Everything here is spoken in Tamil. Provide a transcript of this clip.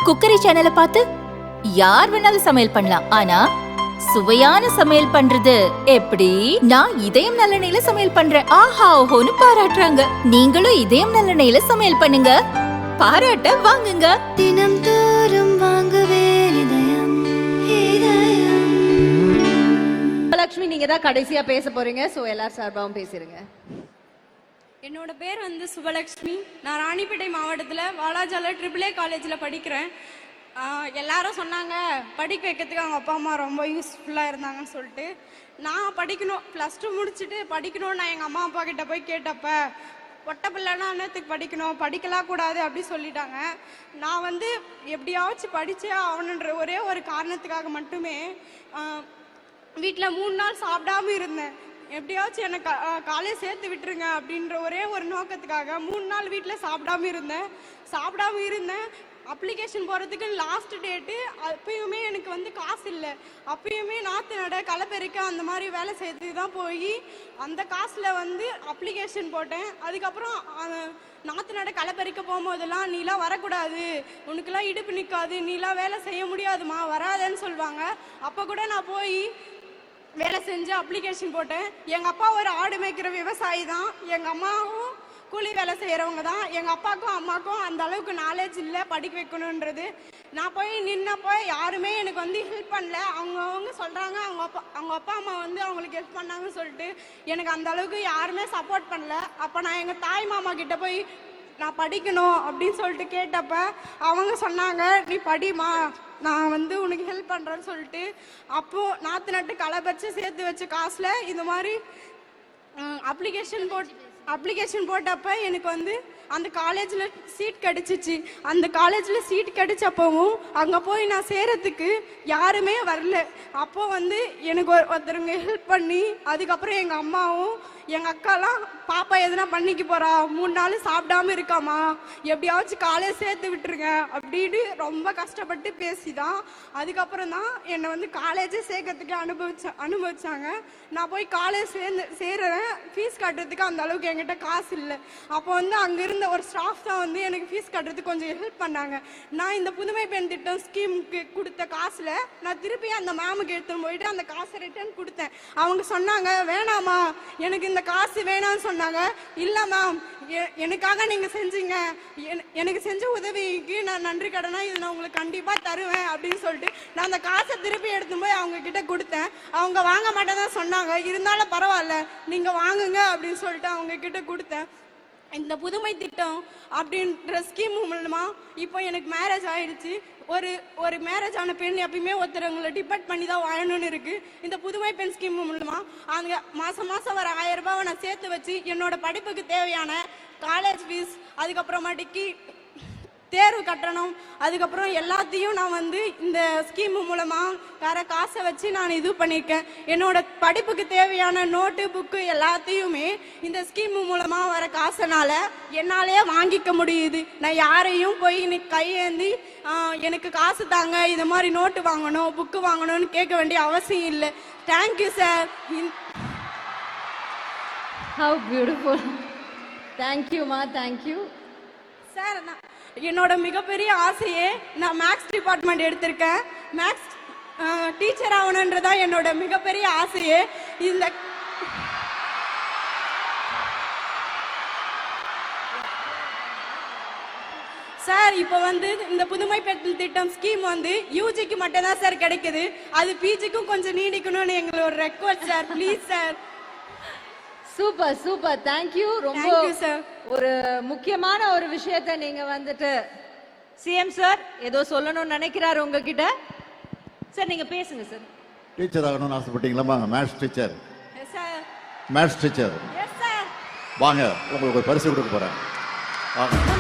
குக்கரி சேனலை பார்த்து யார் வேணாலும் சமையல் பண்ணலாம். ஆனா சுவையான சமையல் பண்றது எப்படி? நான் இதயம் நல்லெண்ணெயில சமையல் பண்றேன். ஆஹா ஓஹோன்னு பாராட்டுறாங்க. நீங்களும் இதயம் நல்லெண்ணெயில சமையல் பண்ணுங்க, பாராட்ட வாங்குங்க. தினம் தோறும் வாங்குவே இதயம் இதயம். லட்சுமி, நீங்க தான் கடைசியா பேச போறீங்க. சோ எல்லாரும் சார்பாவும் பேசிருங்க. என்னோட பேர் சுபலக்ஷ்மி. நான் ராணிப்பேட்டை மாவட்டத்தில் வாலாஜால AAA காலேஜில் படிக்கிறேன். எல்லாரும் சொன்னாங்க படிக்க வைக்கிறதுக்கு அவங்க அப்பா அம்மா ரொம்ப யூஸ்ஃபுல்லாக இருந்தாங்கன்னு சொல்லிட்டு நான் படிக்கணும், +2 முடிச்சுட்டு படிக்கணும்னு நான் எங்கள் அம்மா அப்பா கிட்ட போய் கேட்டப்ப பொட்ட பிள்ளைனா என்னத்துக்கு படிக்கணும், படிக்கலாம் கூடாது அப்படி சொல்லிட்டாங்க. நான் எப்படியாச்சும் படித்தே ஆகணுன்ற ஒரே ஒரு காரணத்துக்காக மட்டுமே வீட்டில் 3 நாள் சாப்பிடாம இருந்தேன். எப்படியாச்சும் எனக்கு காலேஜ் சேர்த்து விட்டுருங்க அப்படின்ற ஒரே ஒரு நோக்கத்துக்காக 3 நாள் வீட்டில் சாப்பிடாம இருந்தேன். அப்ளிகேஷன் போகிறதுக்கு லாஸ்ட் டேட்டு. அப்பயுமே எனக்கு காசு இல்லை. அப்பயுமே நாற்று நட, களப்பெருக்க அந்த மாதிரி வேலை செய்யறதுக்கு தான் போய் அந்த காசில் அப்ளிகேஷன் போட்டேன். அதுக்கப்புறம் நாற்று நட, களப்பெருக்க போகும்போதெல்லாம் நீலாம் வரக்கூடாது, உனக்குலாம் இடுப்பு நிற்காது, நீலாம் வேலை செய்ய முடியாதுமா, வராதேன்னு சொல்லுவாங்க. அப்போ கூட நான் போய் வேலை செஞ்சு அப்ளிகேஷன் போட்டேன். எங்கள் அப்பா ஒரு ஆடு மேய்க்கிற விவசாயி தான், எங்கள் அம்மாவும் கூலி வேலை செய்கிறவங்க தான். எங்கள் அப்பாவுக்கும் அம்மாவுக்கும் அந்த அளவுக்கு நாலேஜ் இல்லை படிக்க வைக்கணுன்றது. நான் போய் நின்னப்போ யாருமே எனக்கு ஹெல்ப் பண்ணல. அவங்க சொல்கிறாங்க அவங்க அப்பா அம்மா அவங்களுக்கு ஹெல்ப் பண்ணாங்கன்னு சொல்லிட்டு எனக்கு அந்த அளவுக்கு யாருமே சப்போர்ட் பண்ணல. அப்போ நான் எங்கள் தாய் மாமா கிட்ட போய் நான் படிக்கணும் அப்படின்னு சொல்லிட்டு கேட்டப்ப அவங்க சொன்னாங்க, நீ படிமா, நான் உனக்கு ஹெல்ப் பண்ணுறேன்னு சொல்லிட்டு அப்போது நாற்று நட்டு களை பறிச்சு சேர்த்து வச்ச காசில் இந்த மாதிரி அப்ளிகேஷன் போட்டப்போ எனக்கு அந்த காலேஜில் சீட் கிடச்சிச்சு. அந்த காலேஜில் சீட் கிடச்சப்பவும் அங்கே போய் நான் சேரத்துக்கு யாருமே வரல. அப்போது எனக்கு ஒருத்தருங்க ஹெல்ப் பண்ணி அதுக்கப்புறம் எங்கள் அம்மாவும் எங்கள் அக்காலாம் பாப்பா எதுனா பண்ணிக்க போகிறா, 3 நாள் சாப்பிடாம இருக்காமா, எப்படியாச்சும் காலேஜ் சேர்த்து விட்டுருங்க அப்படின்னு ரொம்ப கஷ்டப்பட்டு பேசி தான் அதுக்கப்புறம் தான் என்னை காலேஜே சேர்க்கறதுக்கு அனுபவிச்சாங்க. நான் போய் காலேஜ் சேர்றேன். ஃபீஸ் கட்டுறதுக்கு அந்த அளவுக்கு என்கிட்ட காசு இல்லை. அப்போ அங்கே இருந்த ஒரு ஸ்டாஃப் தான் எனக்கு ஃபீஸ் கட்டுறதுக்கு கொஞ்சம் ஹெல்ப் பண்ணாங்க. நான் இந்த புதுமை பெண் திட்டம் ஸ்கீமுக்கு கொடுத்த காசில் நான் திருப்பி அந்த மேமுக்கு எடுத்துன்னு போயிட்டு அந்த காசை ரிட்டர்ன் கொடுத்தேன். அவங்க சொன்னாங்க, வேணாமா, எனக்கு இந்த காசு வேணாம்னு சொன்னாங்க. இல்லை மேம், எனக்காக நீங்கள் செஞ்சீங்க, எனக்கு செஞ்ச உதவிக்கு நான் நன்றி கடனா இது நான் உங்களுக்கு கண்டிப்பாக தருவேன் அப்படின்னு சொல்லிட்டு நான் அந்த காசை திருப்பி எடுத்து போய் அவங்க கிட்ட கொடுத்தேன். அவங்க வாங்க மாட்டேதான் சொன்னாங்க. இருந்தாலும் பரவாயில்ல, நீங்கள் வாங்குங்க அப்படின்னு சொல்லிட்டு அவங்க கிட்ட கொடுத்தேன். இந்த புதுமை திட்டம் அப்படின்ற ஸ்கீம் மூலமா இப்போ எனக்கு மேரேஜ் ஆயிடுச்சு. ஒரு மேரேஜ் ஆன பெண் எப்பயுமே ஒருத்தரவங்களை டிபெண்ட் பண்ணி தான் வாழணும்னு இருக்கு. இந்த புதுமை பெண் ஸ்கீம் மூலமா அங்கே மாசம் வர 1000 ரூபாவை நான் சேர்த்து வச்சு என்னோட படிப்புக்கு தேவையான காலேஜ் ஃபீஸ், அதுக்கப்புறமாட்டிக்கு தேர்வு கட்டணம், அதுக்கப்புறம் எல்லாத்தையும் நான் இந்த ஸ்கீம் மூலமா வேற காசை வச்சு நான் இது பண்ணியிருக்கேன். என்னோட படிப்புக்கு தேவையான நோட்டு, புக்கு எல்லாத்தையுமே இந்த ஸ்கீம் மூலமா வர காசனால என்னாலே வாங்கிக்க முடியுது. நான் யாரையும் போய் கையேந்தி எனக்கு காசு தாங்க, இது மாதிரி நோட்டு வாங்கணும், புக்கு வாங்கணும்னு கேட்க வேண்டிய அவசியம் இல்லை. Thank you sir. How beautiful. தேங்க்யூமா, தேங்க்யூ சார். என்னோட மிகப்பெரிய ஆசையே நான் மேக்ஸ் டிபார்ட்மெண்ட் எடுத்திருக்கேன். மேக்ஸ் டீச்சர் ஆகணுன்றதா என்னோட மிகப்பெரிய ஆசையே. இந்த சார் இப்போ இந்த புதுமை பெண் திட்டம் ஸ்கீம் யூஜிக்கு மட்டும் தான் சார் கிடைக்குது. அது பிஜிக்கும் கொஞ்சம் நீடிக்கணும்னு எங்களோட request sir. Please sir. Super super, thank you. ரொம்ப ஒரு முக்கியமான ஒரு விஷயத்தை நீங்க சிஎம் சார் ஏதோ சொல்லணும்னு நினைக்கிறாரு உங்ககிட்ட. சார் நீங்க பேசுங்க சார். டீச்சர் ஆகணும்னு ஆசைப்பட்டீங்களா? Maths teacher. Yes sir. Maths teacher. Yes sir. வாங்க, உங்களுக்கு ஒரு பரிசு கொடுக்க போறேன். வாங்க.